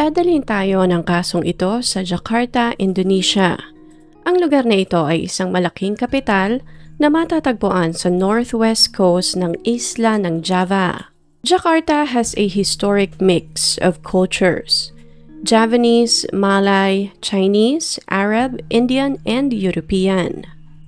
Dadalhin tayo ng kasong ito sa Jakarta, Indonesia. Ang lugar na ito ay isang malaking kapital na matatagpuan sa northwest coast ng isla ng Java. Jakarta has a historic mix of cultures: Javanese, Malay, Chinese, Arab, Indian, and European.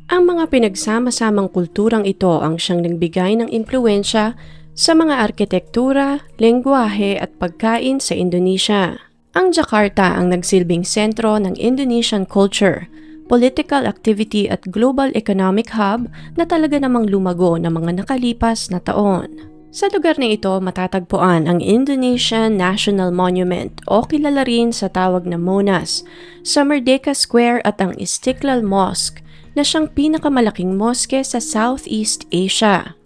Ang mga pinagsama-samang kulturang ito ang siyang nagbigay ng impluwensya sa mga arkitektura, lengguwahe at pagkain sa Indonesia. Ang Jakarta ang nagsilbing sentro ng Indonesian culture, political activity at global economic hub na talaga namang lumago ng mga nakalipas na taon. Sa lugar na ito matatagpuan ang Indonesian National Monument o kilala rin sa tawag na Monas, sa Merdeka Square at ang Istiklal Mosque na siyang pinakamalaking moske sa Southeast Asia.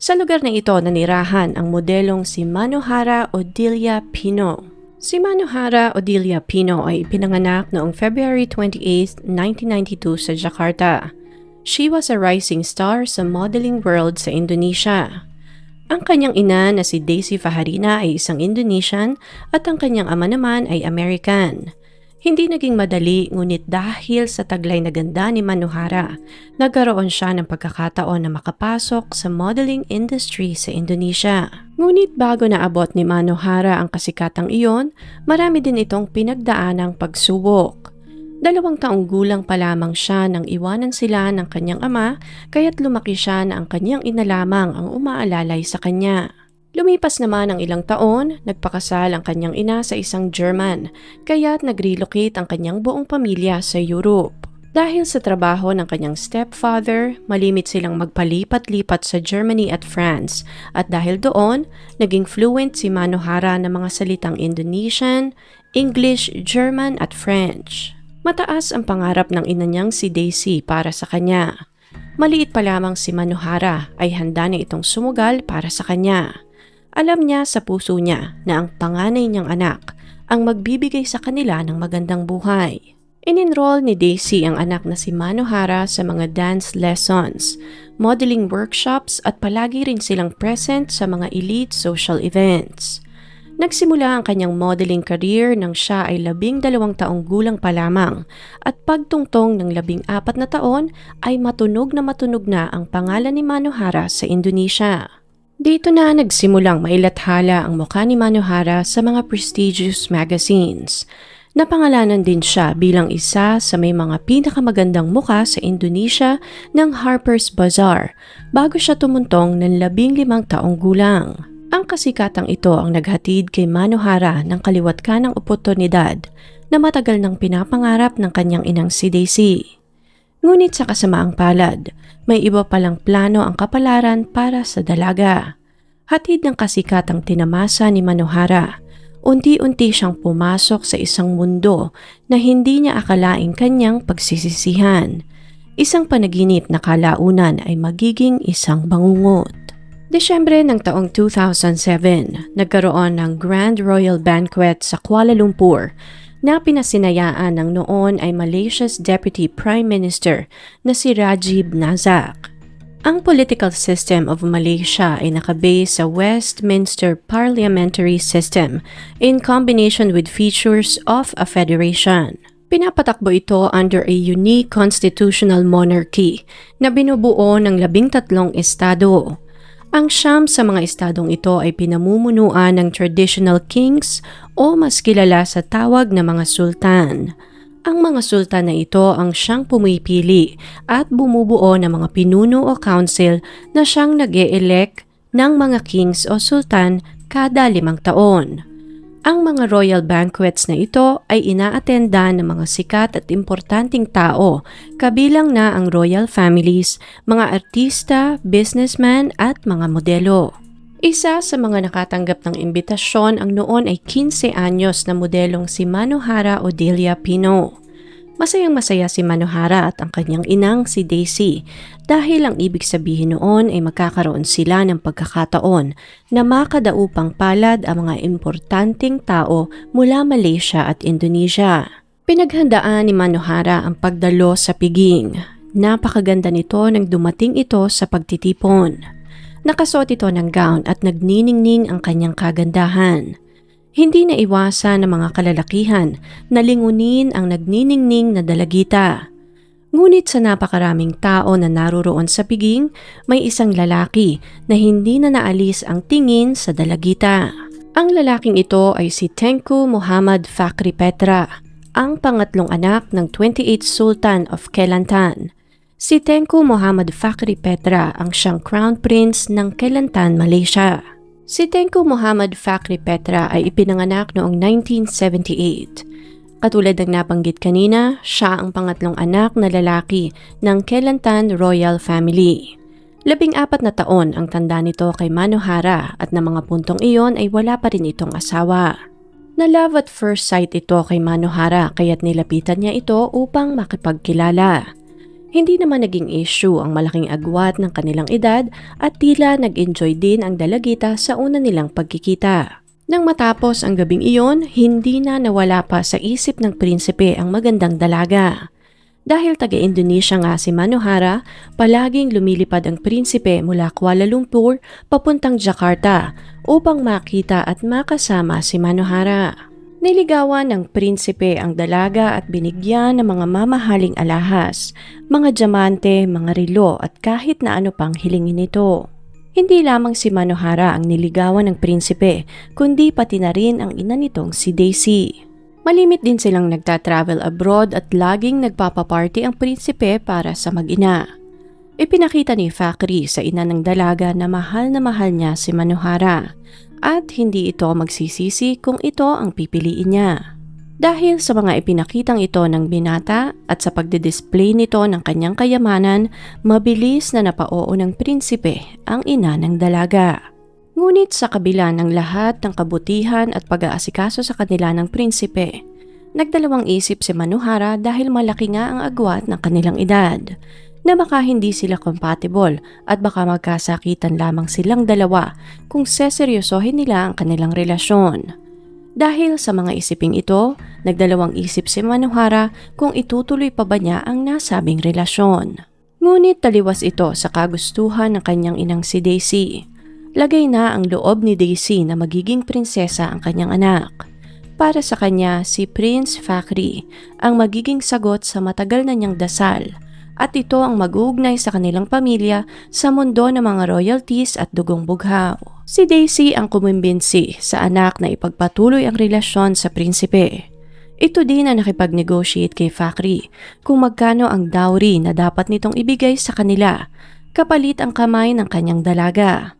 Sa lugar na ito nanirahan ang modelong si Manohara Odelia Pino. Si Manohara Odelia Pino ay pinanganak noong February 28, 1992 sa Jakarta. She was a rising star sa modeling world sa Indonesia. Ang kanyang ina na si Daisy Fajarina ay isang Indonesian at ang kanyang ama naman ay American. Hindi naging madali ngunit dahil sa taglay na ganda ni Manohara, nagkaroon siya ng pagkakataon na makapasok sa modeling industry sa Indonesia. Ngunit bago naabot ni Manohara ang kasikatang iyon, marami din itong pinagdaanang pagsubok. 2 taong gulang pa lamang siya nang iwanan sila ng kanyang ama, kaya't lumaki siya na ang kanyang ina lamang ang umaalalay sa kanya. Lumipas naman ang ilang taon, nagpakasal ang kanyang ina sa isang German, kaya't nag-relocate ang kanyang buong pamilya sa Europe. Dahil sa trabaho ng kanyang stepfather, malimit silang magpalipat-lipat sa Germany at France, at dahil doon, naging fluent si Manohara ng mga salitang Indonesian, English, German at French. Mataas ang pangarap ng ina niyang si Daisy para sa kanya. Maliit pa lamang si Manohara ay handa na itong sumugal para sa kanya. Alam niya sa puso niya na ang panganay niyang anak ang magbibigay sa kanila ng magandang buhay. In-enroll ni Daisy ang anak na si Manohara sa mga dance lessons, modeling workshops at palagi rin silang present sa mga elite social events. Nagsimula ang kanyang modeling career nang siya ay 12 taong gulang pa lamang at pagtungtong ng 14 na taon ay matunog na ang pangalan ni Manohara sa Indonesia. Dito na nagsimulang mailathala ang mukha ni Manohara sa mga prestigious magazines. Napangalanan din siya bilang isa sa may mga pinakamagandang mukha sa Indonesia ng Harper's Bazaar bago siya tumuntong ng 15 taong gulang. Ang kasikatang ito ang naghatid kay Manohara ng kaliwat-kanang oportunidad na matagal nang pinapangarap ng kanyang inang si Daisy. Ngunit sa kasamaang palad, may iba palang plano ang kapalaran para sa dalaga. Hatid ng kasikatang tinamasa ni Manohara, unti-unti siyang pumasok sa isang mundo na hindi niya akalaing kanyang pagsisisihan. Isang panaginip na kalaunan ay magiging isang bangungot. Desyembre ng taong 2007, nagkaroon ng Grand Royal Banquet sa Kuala Lumpur na pinasinayaan ng noon ay Malaysia's Deputy Prime Minister na si Rajiv Nazak. Ang political system of Malaysia ay nakabase sa Westminster Parliamentary System in combination with features of a federation. Pinapatakbo ito under a unique constitutional monarchy na binubuo ng 13 estado. Ang 9 sa mga estadong ito ay pinamumunuan ng traditional kings o mas kilala sa tawag na mga sultan. Ang mga sultan na ito ang siyang pumipili at bumubuo ng mga pinuno o council na siyang nag-e-elect ng mga kings o sultan kada 5 taon. Ang mga royal banquets na ito ay inaatenda ng mga sikat at importanteng tao, kabilang na ang royal families, mga artista, businessman at mga modelo. Isa sa mga nakatanggap ng imbitasyon ang noon ay 15 anyos na modelong si Manohara Odelia Pino. Masayang-masaya si Manohara at ang kanyang inang si Daisy dahil ang ibig sabihin noon ay magkakaroon sila ng pagkakataon na makadaupang palad ang mga importanteng tao mula Malaysia at Indonesia. Pinaghandaan ni Manohara ang pagdalo sa piging. Napakaganda nito nang dumating ito sa pagtitipon. Nakasuot ito ng gown at nagniningning ang kanyang kagandahan. Hindi na iwasan ng mga kalalakihan na lingunin ang nagniningning na dalagita. Ngunit sa napakaraming tao na naruroon sa piging, may isang lalaki na hindi na naalis ang tingin sa dalagita. Ang lalaking ito ay si Tengku Muhammad Fakhri Petra, ang pangatlong anak ng 28th Sultan of Kelantan. Si Tengku Muhammad Fakhri Petra ang siyang Crown Prince ng Kelantan, Malaysia. Si Tengku Muhammad Fakhri Petra ay ipinanganak noong 1978. Katulad ng nabanggit kanina, siya ang pangatlong anak na lalaki ng Kelantan Royal Family. 14 na taon ang tanda nito kay Manohara at na mga puntong iyon ay wala pa rin itong asawa. Na love at first sight ito kay Manohara kaya't nilapitan niya ito upang makipagkilala. Hindi naman naging issue ang malaking agwat ng kanilang edad at tila nag-enjoy din ang dalagita sa una nilang pagkikita. Nang matapos ang gabing iyon, hindi na nawala pa sa isip ng prinsipe ang magandang dalaga. Dahil taga-Indonesia nga si Manohara, palaging lumilipad ang prinsipe mula Kuala Lumpur papuntang Jakarta upang makita at makasama si Manohara. Niligawan ng prinsipe ang dalaga at binigyan ng mga mamahaling alahas, mga diamante, mga relo at kahit na ano pang hilingin nito. Hindi lamang si Manohara ang niligawan ng prinsipe, kundi pati na rin ang ina nitong si Daisy. Malimit din silang nagta-travel abroad at laging nagpapaparty ang prinsipe para sa mag-ina. Ipinakita ni Fakhri sa ina ng dalaga na mahal niya si Manohara at hindi ito magsisisi kung ito ang pipiliin niya. Dahil sa mga ipinakitang ito ng binata at sa pagdidisplay nito ng kanyang kayamanan, mabilis na napao ng prinsipe ang ina ng dalaga. Ngunit sa kabila ng lahat ng kabutihan at pag-aasikaso sa kanila ng prinsipe, nagdalawang isip si Manohara dahil malaki nga ang agwat ng kanilang edad, na baka hindi sila compatible at baka magkasakitan lamang silang dalawa kung seseryosohin nila ang kanilang relasyon. Dahil sa mga isiping ito, nagdalawang isip si Manohara kung itutuloy pa ba niya ang nasabing relasyon. Ngunit taliwas ito sa kagustuhan ng kanyang inang si Daisy. Lagay na ang loob ni Daisy na magiging prinsesa ang kanyang anak. Para sa kanya, si Prince Fakhri ang magiging sagot sa matagal na niyang dasal at ito ang mag-uugnay sa kanilang pamilya sa mundo ng mga royalties at dugong bughaw. Si Daisy ang kumimbinsi sa anak na ipagpatuloy ang relasyon sa prinsipe. Ito din ang nakipag-negotiate kay Fakhri kung magkano ang dowry na dapat nitong ibigay sa kanila kapalit ang kamay ng kanyang dalaga.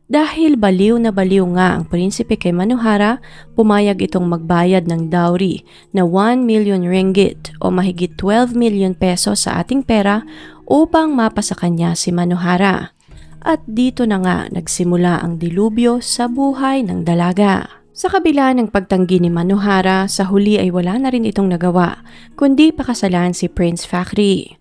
Dahil baliw na baliw nga ang prinsipe kay Manohara, pumayag itong magbayad ng dowry na 1 million ringgit o mahigit 12 million pesos sa ating pera upang mapasa kanya si Manohara. At dito na nga nagsimula ang dilubyo sa buhay ng dalaga. Sa kabila ng pagtanggi ni Manohara, sa huli ay wala na rin itong nagawa, kundi pakasalan si Prince Fakhri.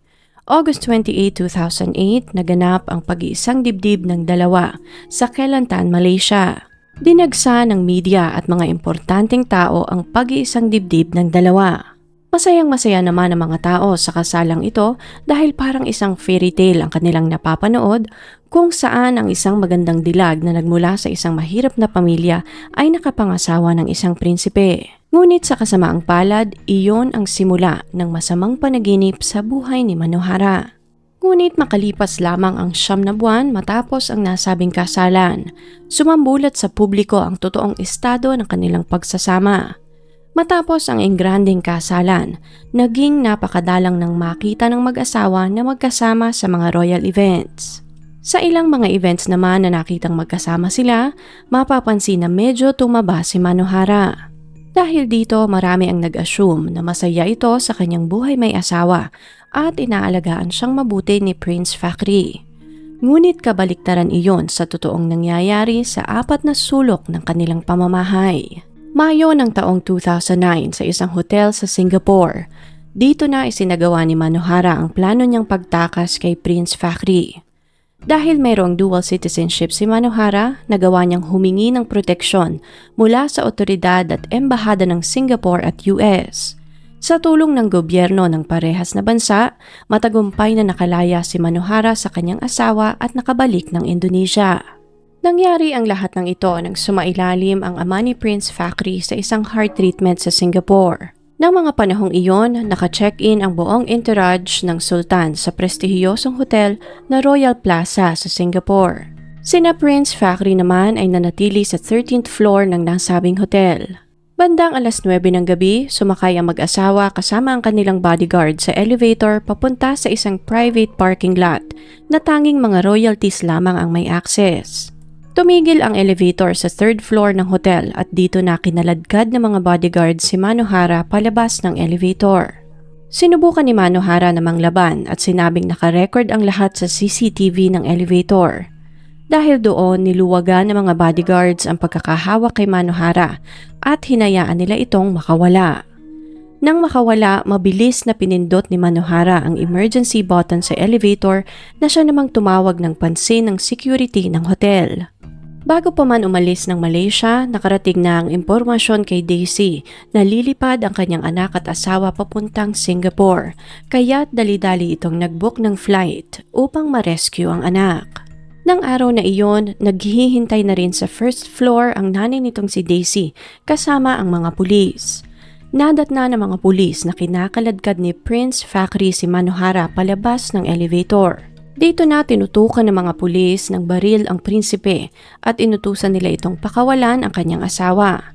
August 28, 2008, naganap ang pag-iisang dibdib ng dalawa sa Kelantan, Malaysia. Dinagsa ng media at mga importanteng tao ang pag-iisang dibdib ng dalawa. Masayang-masaya naman ang mga tao sa kasalang ito dahil parang isang fairy tale ang kanilang napapanood kung saan ang isang magandang dilag na nagmula sa isang mahirap na pamilya ay nakapangasawa ng isang prinsipe. Ngunit sa kasamaang palad, iyon ang simula ng masamang panaginip sa buhay ni Manohara. Ngunit makalipas lamang ang 9 na buwan matapos ang nasabing kasalan, sumambulat sa publiko ang totoong estado ng kanilang pagsasama. Matapos ang engranding kasalan, naging napakadalang ng makita ng mag-asawa na magkasama sa mga royal events. Sa ilang mga events naman na nakitang magkasama sila, mapapansin na medyo tumaba si Manohara. Dahil dito marami ang nag-assume na masaya ito sa kanyang buhay may asawa at inaalagaan siyang mabuti ni Prince Fakhri. Ngunit kabaliktaran iyon sa totoong nangyayari sa 4 na sulok ng kanilang pamamahay. Mayo ng taong 2009 sa isang hotel sa Singapore, dito na isinagawa ni Manohara ang plano niyang pagtakas kay Prince Fakhri. Dahil mayroong dual citizenship si Manohara, nagawa niyang humingi ng proteksyon mula sa otoridad at embahada ng Singapore at US. Sa tulong ng gobyerno ng parehas na bansa, matagumpay na nakalaya si Manohara sa kanyang asawa at nakabalik ng Indonesia. Nangyari ang lahat ng ito nang sumailalim ang ama ni Prince Fakhry sa isang heart treatment sa Singapore. Nang mga panahong iyon, naka-check-in ang buong entourage ng Sultan sa prestihiyosong hotel na Royal Plaza sa Singapore. Sina Prince Fakhry naman ay nanatili sa 13th floor ng nasabing hotel. Bandang 9:00 ng gabi, sumakay ang mag-asawa kasama ang kanilang bodyguard sa elevator papunta sa isang private parking lot na tanging mga royalties lamang ang may access. Tumigil ang elevator sa 3rd floor ng hotel at dito na kinaladkad ng mga bodyguard si Manohara palabas ng elevator. Sinubukan ni Manohara na manglaban at sinabing nakarecord ang lahat sa CCTV ng elevator. Dahil doon, niluwagan ng mga bodyguards ang pagkakahawak kay Manohara at hinayaan nila itong makawala. Nang makawala, mabilis na pinindot ni Manohara ang emergency button sa elevator na siya namang tumawag ng pansin ng security ng hotel. Bago pa man umalis ng Malaysia, nakarating na ang impormasyon kay Daisy na lilipad ang kanyang anak at asawa papuntang Singapore, kaya't dali-dali itong nag-book ng flight upang ma-rescue ang anak. Nang araw na iyon, naghihintay na rin sa 1st floor ang nanay nitong si Daisy kasama ang mga pulis. Nadatna ng mga pulis na kinakaladkad ni Prince Fakhry si Manohara palabas ng elevator. Dito na tinutukan ng mga pulis ng baril ang prinsipe at inutusan nila itong pakawalan ang kanyang asawa.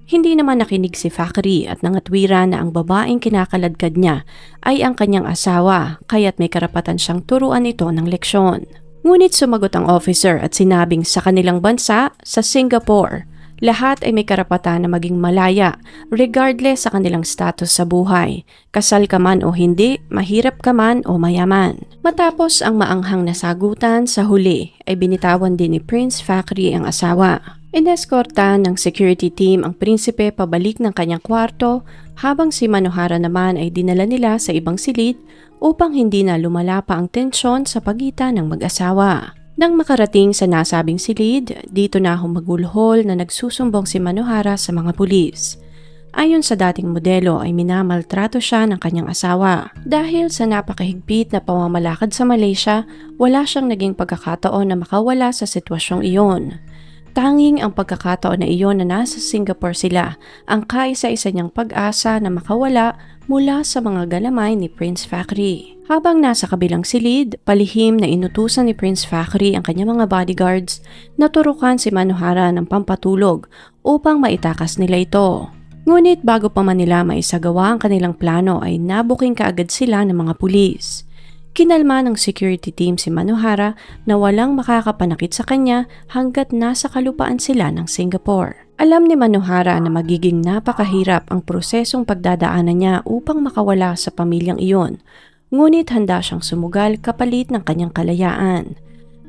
Hindi naman nakinig si Fakhry at nangatwiran na ang babaeng kinakaladkad niya ay ang kanyang asawa, kaya't may karapatan siyang turuan ito ng leksyon. Ngunit sumagot ang officer at sinabing sa kanilang bansa, sa Singapore, lahat ay may karapatan na maging malaya regardless sa kanilang status sa buhay. Kasal ka man o hindi, mahirap ka man o mayaman. Matapos ang maanghang na sagutan, sa huli ay binitawan din ni Prince Fakhry ang asawa. Ineskortan ng security team ang prinsipe pabalik ng kanyang kwarto habang si Manohara naman ay dinala nila sa ibang silid upang hindi na lumala pa ang tensyon sa pagitan ng mag-asawa. Nang makarating sa nasabing silid, dito na humagulhol na nagsusumbong si Manohara sa mga pulis. Ayon sa dating modelo ay minamaltrato siya ng kanyang asawa. Dahil sa napakahigpit na pamamalakad sa Malaysia, wala siyang naging pagkakataon na makawala sa sitwasyong iyon. Tanging ang pagkakataon na iyon na nasa Singapore sila ang kaisa-isa niyang pag-asa na makawala mula sa mga galamay ni Prince Fakhry. Habang nasa kabilang silid, palihim na inutusan ni Prince Fakhry ang kanyang mga bodyguards na turukan si Manohara ng pampatulog upang maitakas nila ito. Ngunit bago pa man nila maisagawa ang kanilang plano ay nabuking kaagad sila ng mga pulis. Kinalma ng security team si Manohara na walang makakapanakit sa kanya hanggat nasa kalupaan sila ng Singapore. Alam ni Manohara na magiging napakahirap ang prosesong pagdadaanan niya upang makawala sa pamilyang iyon, ngunit handa siyang sumugal kapalit ng kanyang kalayaan.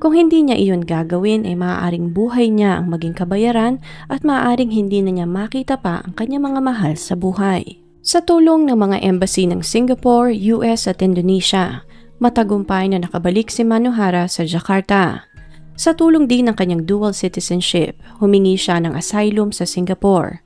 Kung hindi niya iyon gagawin ay maaaring buhay niya ang maging kabayaran at maaaring hindi na niya makita pa ang kanyang mga mahal sa buhay. Sa tulong ng mga embassy ng Singapore, US at Indonesia, matagumpay na nakabalik si Manohara sa Jakarta. Sa tulong din ng kanyang dual citizenship, humingi siya ng asylum sa Singapore.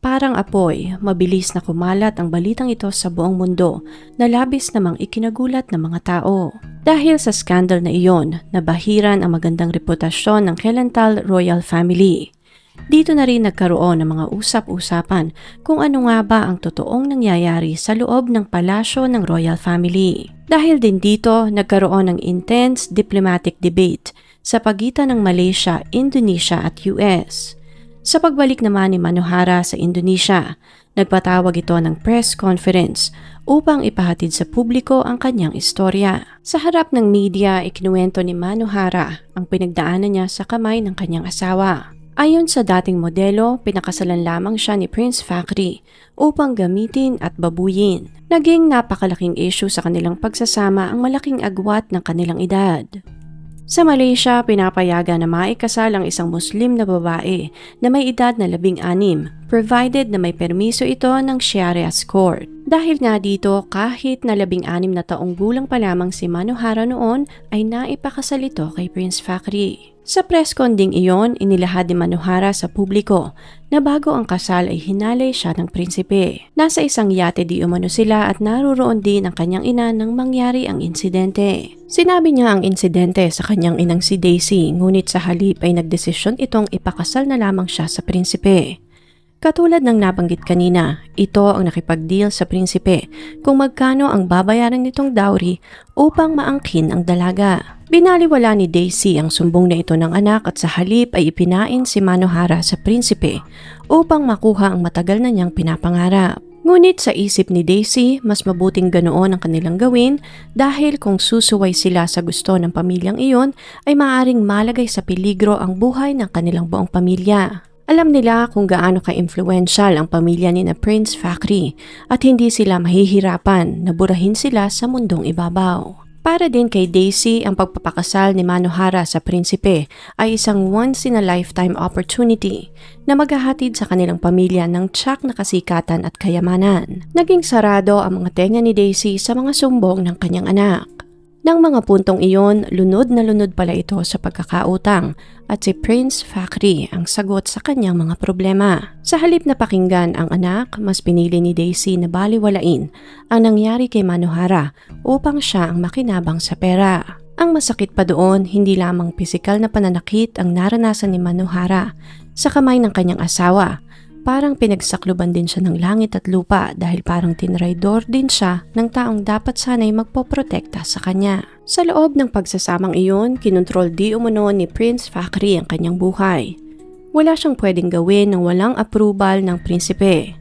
Parang apoy, mabilis na kumalat ang balitang ito sa buong mundo na labis namang ikinagulat ng mga tao. Dahil sa skandal na iyon, nabahiran ang magandang reputasyon ng Kelantan royal family. Dito na rin nagkaroon ng mga usap-usapan kung ano nga ba ang totoong nangyayari sa loob ng palasyo ng royal family. Dahil din dito, nagkaroon ng intense diplomatic debate sa pagitan ng Malaysia, Indonesia at US. Sa pagbalik naman ni Manohara sa Indonesia, nagpatawag ito ng press conference upang ipahatid sa publiko ang kanyang istorya. Sa harap ng media, ikinuwento ni Manohara ang pinagdaanan niya sa kamay ng kanyang asawa. Ayon sa dating modelo, pinakasalan lamang siya ni Prince Fakhry upang gamitin at babuyin. Naging napakalaking issue sa kanilang pagsasama ang malaking agwat ng kanilang edad. Sa Malaysia, pinapayagan na maikasal ang isang Muslim na babae na may edad na 16, provided na may permiso ito ng Sharia court. Dahil nga dito, kahit na 16 na taong gulang pa lamang si Manohara noon, ay naipakasal ito kay Prince Fakhry. Sa press con ding iyon, inilahad ni Manohara sa publiko na bago ang kasal ay hinalay siya ng prinsipe. Nasa isang yate di umano sila at naroroon din ang kanyang ina nang mangyari ang insidente. Sinabi niya ang insidente sa kanyang inang si Daisy, ngunit sa halip ay nagdesisyon itong ipakasal na lamang siya sa prinsipe. Katulad ng nabanggit kanina, ito ang nakipag-deal sa prinsipe kung magkano ang babayaran nitong dowry upang maangkin ang dalaga. Binaliwala ni Daisy ang sumbong na ito ng anak at sa halip ay ipinain si Manohara sa prinsipe upang makuha ang matagal na niyang pinapangarap. Ngunit sa isip ni Daisy, mas mabuting ganoon ang kanilang gawin dahil kung susuway sila sa gusto ng pamilyang iyon ay maaaring malagay sa peligro ang buhay ng kanilang buong pamilya. Alam nila kung gaano ka-influential ang pamilya ni na Prince Fakhry at hindi sila mahihirapan na burahin sila sa mundong ibabaw. Para din kay Daisy, ang pagpapakasal ni Manohara sa prinsipe ay isang once-in-a-lifetime opportunity na maghahatid sa kanilang pamilya ng tiyak na kasikatan at kayamanan. Naging sarado ang mga tenga ni Daisy sa mga sumbong ng kanyang anak. Nang mga puntong iyon, lunod na lunod pala ito sa pagkakautang at si Prince Fakhry ang sagot sa kanyang mga problema. Sa halip na pakinggan ang anak, mas pinili ni Daisy na baliwalain ang nangyari kay Manohara upang siya ang makinabang sa pera. Ang masakit pa doon, hindi lamang pisikal na pananakit ang naranasan ni Manohara sa kamay ng kanyang asawa. Parang pinagsakluban din siya ng langit at lupa dahil parang tinraidor din siya ng taong dapat sana'y magpoprotekta sa kanya. Sa loob ng pagsasamang iyon, kinontrol di umano ni Prince Fakhry ang kanyang buhay. Wala siyang pwedeng gawin ng walang approval ng prinsipe,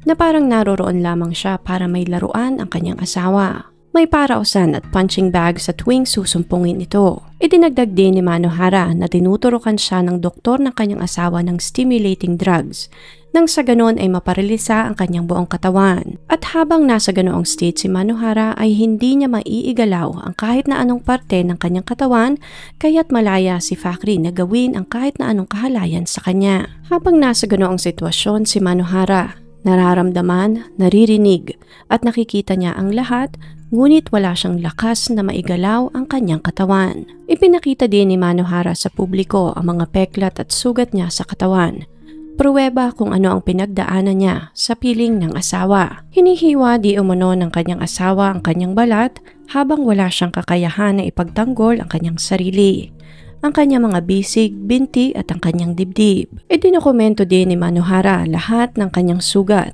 na parang naroroon lamang siya para may laruan ang kanyang asawa. May parausan at punching bag sa tuwing susumpungin ito. Idinagdag din ni Manohara na tinuturukan siya ng doktor ng kanyang asawa ng stimulating drugs nang sa ganon ay maparalisa ang kanyang buong katawan. At habang nasa ganoong state si Manohara ay hindi niya maiigalaw ang kahit na anong parte ng kanyang katawan kaya't malaya si Fakhry na gawin ang kahit na anong kahalayan sa kanya. Habang nasa ganoong sitwasyon si Manohara, nararamdaman, naririnig at nakikita niya ang lahat, ngunit wala siyang lakas na maigalaw ang kanyang katawan. Ipinakita din ni Manohara sa publiko ang mga peklat at sugat niya sa katawan. Pruweba kung ano ang pinagdaanan niya sa piling ng asawa. Hinihiwa di umano ng kanyang asawa ang kanyang balat habang wala siyang kakayahan na ipagtanggol ang kanyang sarili, ang kanyang mga bisig, binti at ang kanyang dibdib. Idinokumento din ni Manohara lahat ng kanyang sugat,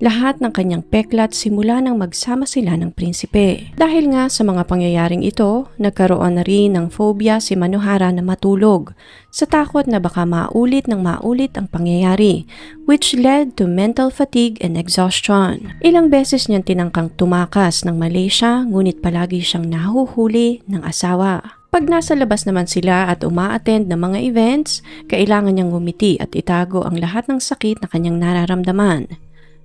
lahat ng kanyang peklat simula nang magsama sila ng prinsipe. Dahil nga sa mga pangyayaring ito, nagkaroon na rin ng phobia si Manohara na matulog sa takot na baka maulit ang pangyayari, which led to mental fatigue and exhaustion. Ilang beses niyang tinangkang tumakas ng Malaysia, ngunit palagi siyang nahuhuli ng asawa. Pag nasa labas naman sila at uma-attend ng mga events, kailangan niyang ngumiti at itago ang lahat ng sakit na kanyang nararamdaman.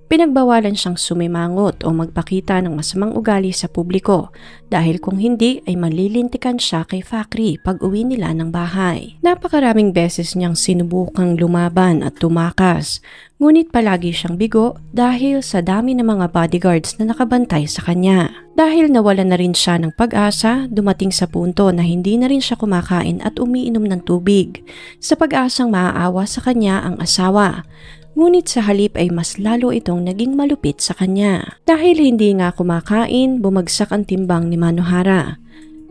Pinagbawalan siyang sumimangot o magpakita ng masamang ugali sa publiko dahil kung hindi ay malilintikan siya kay Fakhry pag uwi nila ng bahay. Napakaraming beses niyang sinubukang lumaban at tumakas, ngunit palagi siyang bigo dahil sa dami ng mga bodyguards na nakabantay sa kanya. Dahil nawalan na rin siya ng pag-asa, dumating sa punto na hindi na rin siya kumakain at umiinom ng tubig sa pag-asang maaawa sa kanya ang asawa. Ngunit sa halip ay mas lalo itong naging malupit sa kanya. Dahil hindi nga kumakain, bumagsak ang timbang ni Manohara.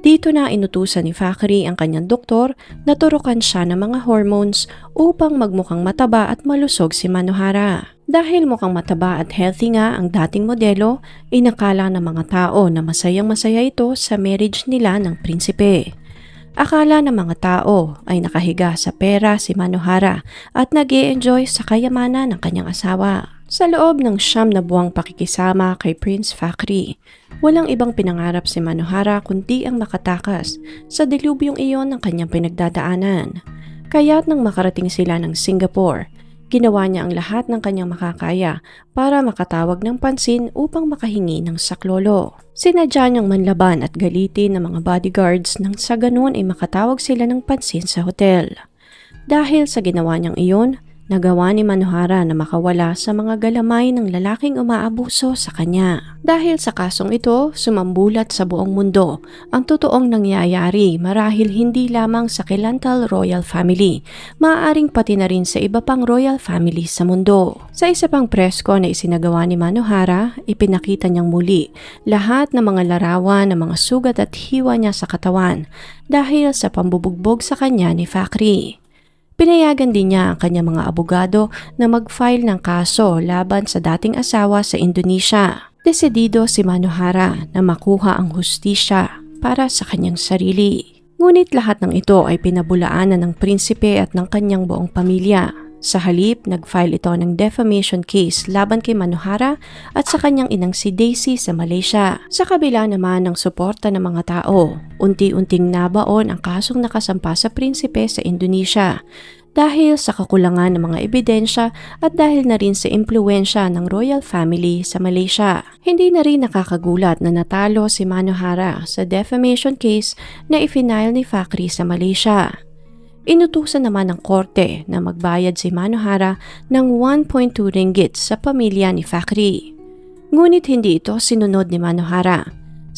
Dito na inutusan ni Fakhry ang kanyang doktor na turukan siya ng mga hormones upang magmukhang mataba at malusog si Manohara. Dahil mukhang mataba at healthy nga ang dating modelo, inakala ng mga tao na masayang-masaya ito sa marriage nila ng prinsipe. Akala ng mga tao ay nakahiga sa pera si Manohara at nag-i-enjoy sa kayamanan ng kanyang asawa. Sa loob ng 9 na buwang pakikisama kay Prince Fakhry, walang ibang pinangarap si Manohara kundi ang makatakas sa dilubyong iyon ng kanyang pinagdadaanan. Kaya't nang makarating sila ng Singapore, ginawa niya ang lahat ng kanyang makakaya para makatawag ng pansin upang makahingi ng saklolo. Sinadya niyang manlaban at galitin ng mga bodyguards nang sa ganun ay makatawag sila ng pansin sa hotel. Dahil sa ginawa niyang iyon, nagawa ni Manohara na makawala sa mga galamay ng lalaking umaabuso sa kanya. Dahil sa kasong ito, sumambulat sa buong mundo ang totoong nangyayari marahil hindi lamang sa Kelantan royal family, maaaring pati na rin sa iba pang royal family sa mundo. Sa isa pang presko na isinagawa ni Manohara, ipinakita niyang muli lahat ng mga larawan ng mga sugat at hiwa niya sa katawan dahil sa pambubugbog sa kanya ni Fakhry. Pinayagan din niya ang kanyang mga abogado na mag-file ng kaso laban sa dating asawa sa Indonesia. Desidido si Manohara na makuha ang hustisya para sa kanyang sarili. Ngunit lahat ng ito ay pinabulaanan ng prinsipe at ng kanyang buong pamilya. Sa halip, nag-file ito ng defamation case laban kay Manohara at sa kanyang inang si Daisy sa Malaysia. Sa kabila naman ng suporta ng mga tao, unti-unting nabaon ang kasong nakasampa sa prinsipe sa Indonesia dahil sa kakulangan ng mga ebidensya at dahil na rin sa impluensya ng royal family sa Malaysia. Hindi na rin nakakagulat na natalo si Manohara sa defamation case na ifinail ni Fakhry sa Malaysia. Inutusan naman ng korte na magbayad si Manohara ng 1.2 ringgit sa pamilya ni Fakhry. Ngunit hindi ito sinunod ni Manohara.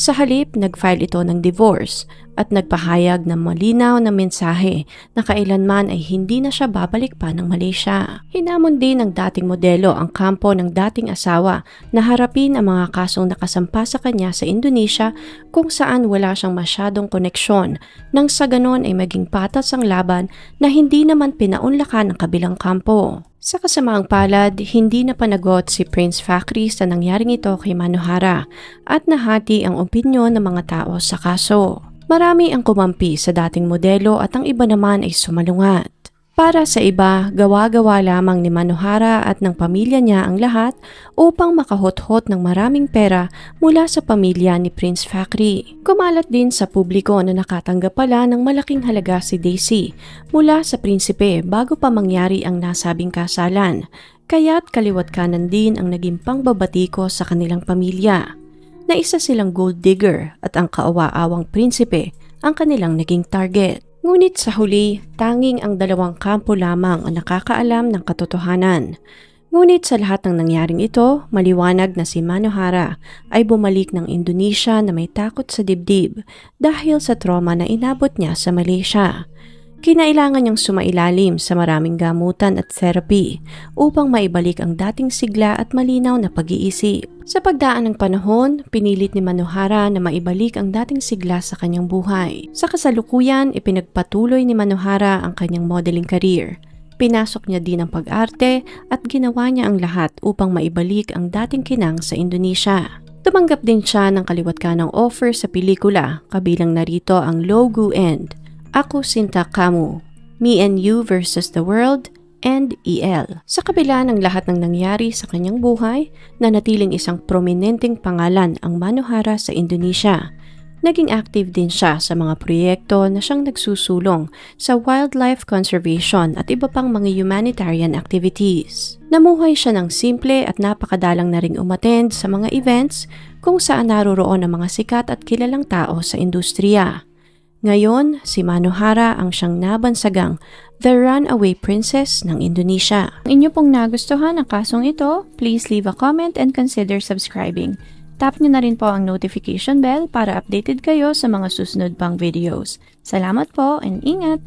Sa halip, nag-file ito ng divorce at nagpahayag ng malinaw na mensahe na kailanman ay hindi na siya babalik pa ng Malaysia. Hinamon din ng dating modelo ang kampo ng dating asawa na harapin ang mga kasong nakasampa sa kanya sa Indonesia kung saan wala siyang masyadong koneksyon nang sa ganon ay maging patas ang laban na hindi naman pinaunlakan ng kabilang kampo. Sa kasamaang palad, hindi na panagot si Prince Fakhry sa nangyaring ito kay Manohara at nahati ang opinyon ng mga tao sa kaso. Marami ang kumampi sa dating modelo at ang iba naman ay sumalungat. Para sa iba, gawa-gawa lamang ni Manohara at ng pamilya niya ang lahat upang makahothot ng maraming pera mula sa pamilya ni Prince Fakhry. Kumalat din sa publiko na nakatanggap pala ng malaking halaga si Daisy mula sa prinsipe bago pa mangyari ang nasabing kasalan, kaya't kaliwat kanan din ang naging pangbabatiko sa kanilang pamilya, na isa silang gold digger at ang kaawa-awang prinsipe ang kanilang naging target. Ngunit sa huli, tanging ang dalawang kampo lamang ang nakakaalam ng katotohanan. Ngunit sa lahat ng nangyaring ito, maliwanag na si Manohara ay bumalik ng Indonesia na may takot sa dibdib dahil sa trauma na inabot niya sa Malaysia. Kinailangan niyang sumailalim sa maraming gamutan at therapy upang maibalik ang dating sigla at malinaw na pag-iisip. Sa pagdaan ng panahon, pinilit ni Manohara na maibalik ang dating sigla sa kanyang buhay. Sa kasalukuyan, ipinagpatuloy ni Manohara ang kanyang modeling career. Pinasok niya din ang pag-arte at ginawa niya ang lahat upang maibalik ang dating kinang sa Indonesia. Tumanggap din siya ng kaliwat-kanang offer sa pelikula, kabilang narito ang Logu End, Aku Cinta Kamu, Me and You versus the World, and EL. Sa kabila ng lahat ng nangyari sa kanyang buhay, nanatiling isang prominenteng pangalan ang Manohara sa Indonesia. Naging active din siya sa mga proyekto na siyang nagsusulong sa wildlife conservation at iba pang mga humanitarian activities. Namuhay siya ng simple at napakadalang na ring umattend sa mga events kung saan naroroon ang mga sikat at kilalang tao sa industriya. Ngayon, si Manohara ang siyang nabansagang The Runaway Princess ng Indonesia. Kung inyo pong nagustuhan ang kasong ito, please leave a comment and consider subscribing. Tap nyo na rin po ang notification bell para updated kayo sa mga susunod pang videos. Salamat po and ingat!